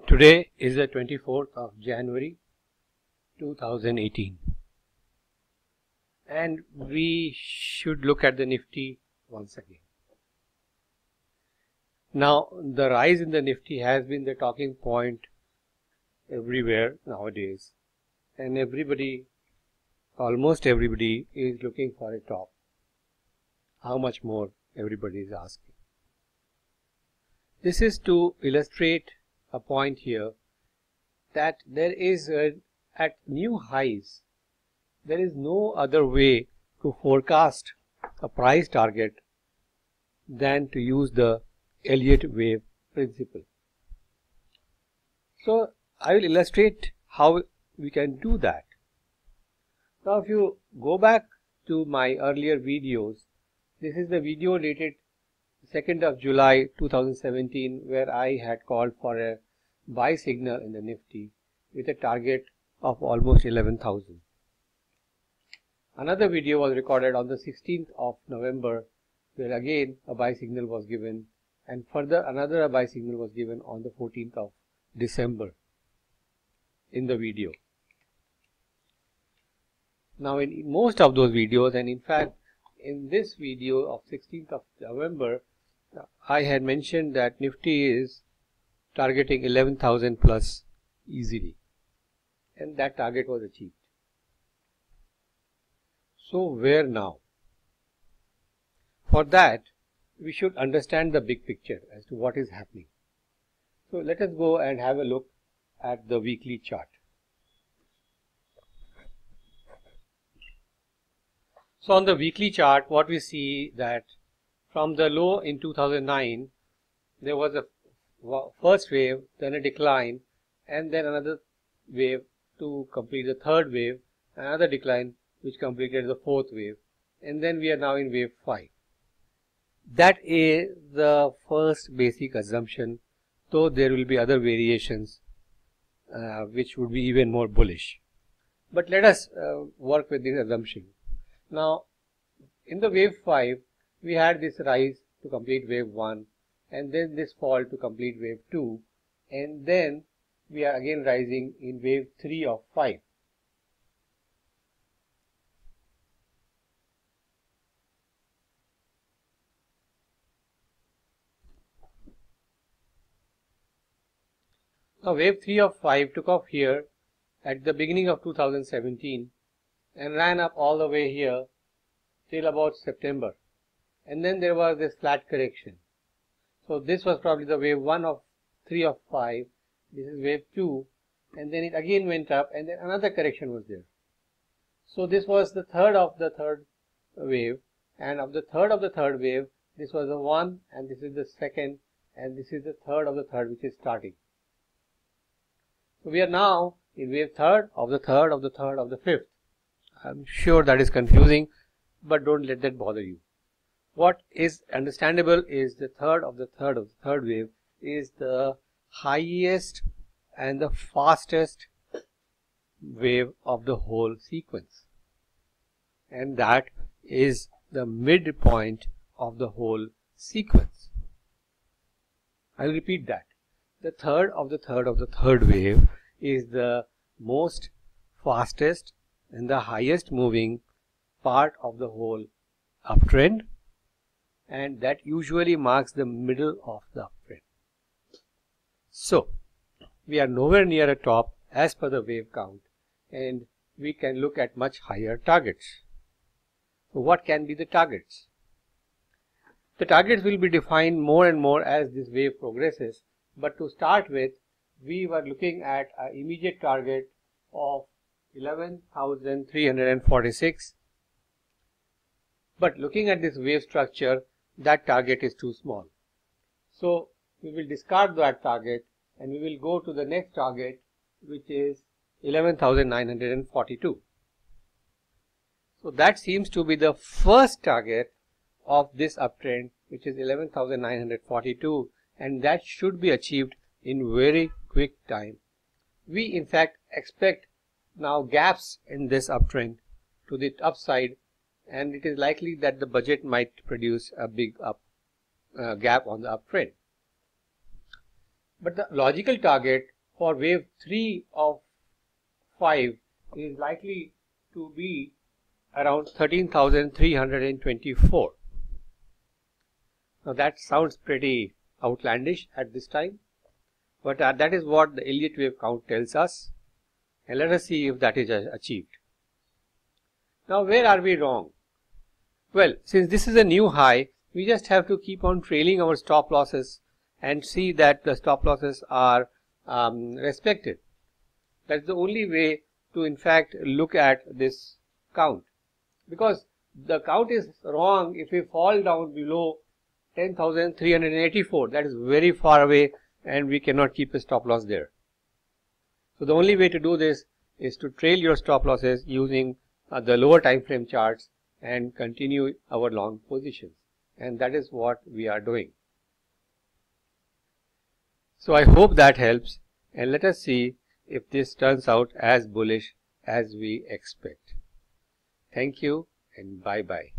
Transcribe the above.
Today is the 24th of January 2018 and we should look at the Nifty once again. Now the rise in the Nifty has been the talking point everywhere nowadays, and almost everybody is looking for a top. How much more everybody is asking. This is to illustrate a point here that there is at new highs there is no other way to forecast a price target than to use the Elliott wave principle. So I will illustrate how we can do that. Now if you go back to my earlier videos, this is the video dated 2nd of July 2017 where I had called for a buy signal in the Nifty with a target of almost 11,000. Another video was recorded on the 16th of November where again a buy signal was given, and further another buy signal was given on the 14th of December in the video. Now in most of those videos, and in fact in this video of 16th of November, I had mentioned that Nifty is targeting 11,000 plus easily, and that target was achieved. So where now? For that we should understand the big picture as to what is happening. So let us go and have a look at the weekly chart. So on the weekly chart, what we see that from the low in 2009, there was a first wave, then a decline, and then another wave to complete the third wave, another decline which completed the fourth wave, and then we are now in wave 5. That is the first basic assumption, though there will be other variations which would be even more bullish. But let us work with this assumption. Now in the wave 5, we had this rise to complete wave 1, and then this fall to complete wave 2, and then we are again rising in wave 3 of 5. Now wave 3 of 5 took off here at the beginning of 2017 and ran up all the way here till about September, and then there was this flat correction. So this was probably the wave 1 of 3 of 5, this is wave 2, and then it again went up, and then another correction was there. So this was the third of the third wave, and of the third wave, this was the 1, and this is the second, and this is the third of the third which is starting. So we are now in wave third of the third of the third of the fifth. I'm sure that is confusing, but don't let that bother you. What is understandable is the third of the third of the third wave is the highest and the fastest wave of the whole sequence, and that is the midpoint of the whole sequence. I'll repeat that. The third of the third of the third wave is the most fastest and the highest moving part of the whole uptrend, and that usually marks the middle of the uptrend. So we are nowhere near a top as per the wave count, and we can look at much higher targets. So what can be the targets? The targets will be defined more and more as this wave progresses, but to start with, we were looking at an immediate target of 11,346. But looking at this wave structure, that target is too small. So we will discard that target and we will go to the next target, which is 11,942. So that seems to be the first target of this uptrend, which is 11,942, and that should be achieved in very quick time. We in fact expect now gaps in this uptrend to the upside, and it is likely that the budget might produce a big gap on the uptrend. But the logical target for wave 3 of 5 is likely to be around 13,324. Now that sounds pretty outlandish at this time, but that is what the Elliott wave count tells us, and let us see if that is achieved. Now where are we wrong? Well, since this is a new high, we just have to keep on trailing our stop losses and see that the stop losses are respected. That's the only way to in fact look at this count, because the count is wrong if we fall down below 10,384. That is very far away and we cannot keep a stop loss there. So the only way to do this is to trail your stop losses using the lower time frame charts and continue our long positions, and that is what we are doing. So I hope that helps, and let us see if this turns out as bullish as we expect. Thank you and bye bye.